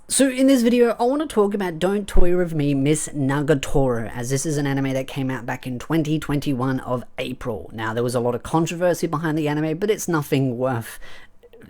So in this video, I want to talk about Don't Toy With Me Miss Nagatoro, as this is an anime that came out back in 2021 of April. Now, there was a lot of controversy behind the anime, but it's nothing worth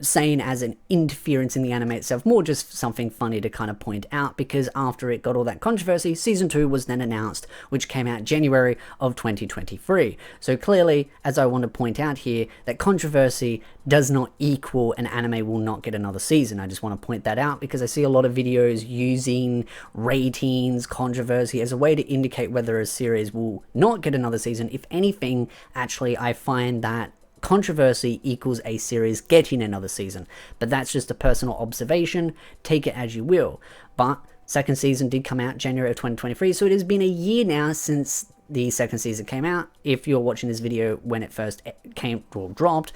saying as an interference in the anime itself, more just something funny to kind of point out, because after it got all that controversy, season 2 was then announced, which came out January of 2023. So clearly, as I want to point out here, that controversy does not equal an anime will not get another season. I just want to point that out because I see a lot of videos using ratings, controversy as a way to indicate whether a series will not get another season. If anything, actually, I find that controversy equals a series getting another season, but that's just a personal observation. Take it as you will. But second season did come out January of 2023, so it has been a year now since the second season came out, if you're watching this video when it first came or dropped.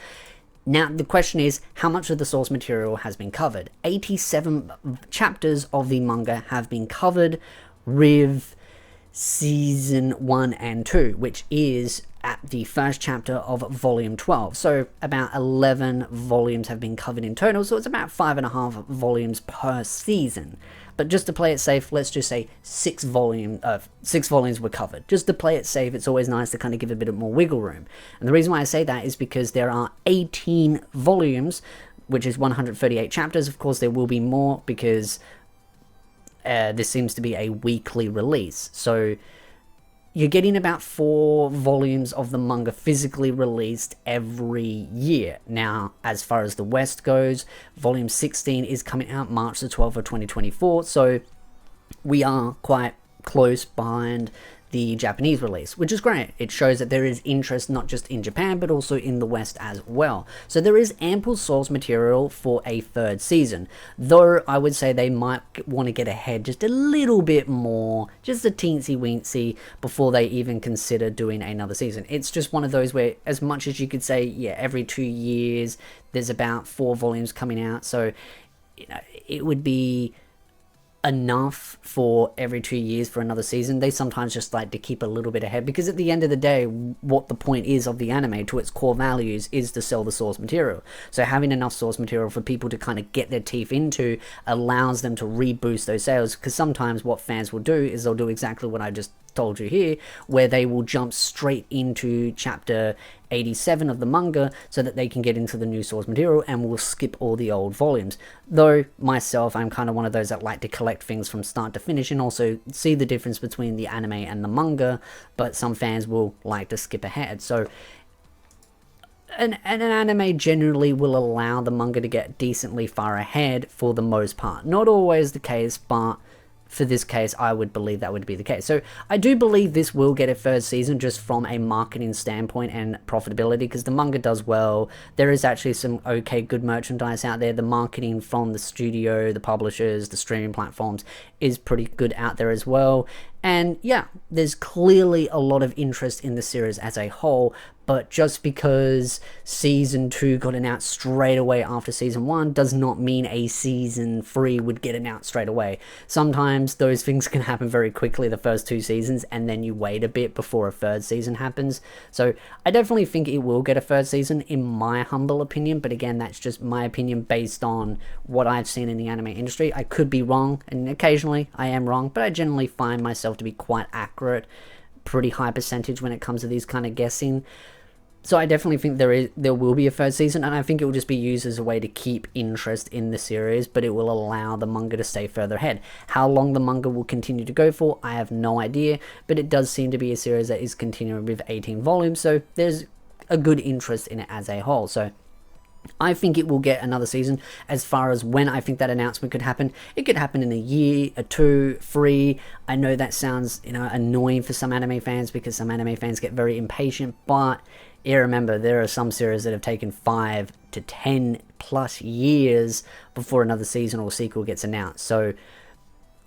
Now the question is, how much of the source material has been covered? 87 chapters of the manga have been covered with season 1 and 2, which is at the first chapter of volume 12. So about 11 volumes have been covered in total, so it's about 5.5 volumes per season. But just to play it safe, let's just say 6 volumes were covered. Just to play it safe, it's always nice to kind of give a bit more wiggle room. And the reason why I say that is because there are 18 volumes, which is 138 chapters. Of course, there will be more because this seems to be a weekly release. So you're getting about 4 volumes of the manga physically released every year. Now, as far as the West goes, volume 16 is coming out March the 12th of 2024. So we are quite close behind the Japanese release, which is great. It shows that there is interest not just in Japan, but also in the West as well. So there is ample source material for a third season, though I would say they might want to get ahead just a little bit more, just a teensy weensy, before they even consider doing another season. It's just one of those where, as much as you could say, yeah, every 2 years, there's about 4 volumes coming out, so you know, it would be enough for every 2 years for another season. They sometimes just like to keep a little bit ahead, because at the end of the day, what the point is of the anime, to its core values, is to sell the source material. So having enough source material for people to kind of get their teeth into allows them to reboost those sales, because sometimes what fans will do is they'll do exactly what I just told you here, where they will jump straight into chapter 87 of the manga so that they can get into the new source material and will skip all the old volumes. Though myself, I'm kind of one of those that like to collect things from start to finish and also see the difference between the anime and the manga, but some fans will like to skip ahead. So an anime generally will allow the manga to get decently far ahead for the most part. Not always the case, but for this case, I would believe that would be the case. So I do believe this will get a third season just from a marketing standpoint and profitability, because the manga does well. There is actually some okay, good merchandise out there. The marketing from the studio, the publishers, the streaming platforms is pretty good out there as well. And yeah, there's clearly a lot of interest in the series as a whole, but just because season 2 got announced straight away after season 1 does not mean a season 3 would get announced straight away. Sometimes those things can happen very quickly, the first 2 seasons, and then you wait a bit before a third season happens. So I definitely think it will get a third season, in my humble opinion, but again, that's just my opinion based on what I've seen in the anime industry. I could be wrong, and occasionally I am wrong, but I generally find myself to be quite accurate, pretty high percentage when it comes to these kind of guessing. So I definitely think there will be a third season, and I think it will just be used as a way to keep interest in the series, but it will allow the manga to stay further ahead. How long the manga will continue to go for, I have no idea, but it does seem to be a series that is continuing with 18 volumes, so there's a good interest in it as a whole. So I think it will get another season. As far as when I think that announcement could happen, it could happen in a year, 2, 3. I know that sounds, annoying for some anime fans, because some anime fans get very impatient, but yeah, remember, there are some series that have taken 5 to 10 plus years before another season or sequel gets announced. So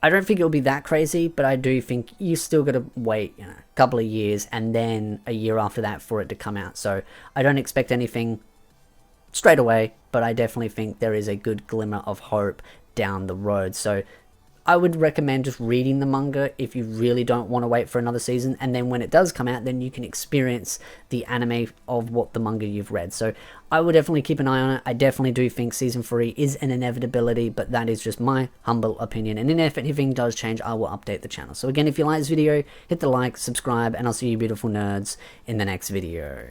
I don't think it'll be that crazy, but I do think you still got to wait, a couple of years and then a year after that for it to come out. So I don't expect anything straight away, but I definitely think there is a good glimmer of hope down the road. So I would recommend just reading the manga if you really don't want to wait for another season, and then when it does come out, then you can experience the anime of what the manga you've read. So I would definitely keep an eye on it. I definitely do think season 3 is an inevitability, but that is just my humble opinion, and if anything does change, I will update the channel. So again, if you like this video, hit the like, subscribe, and I'll see you beautiful nerds in the next video.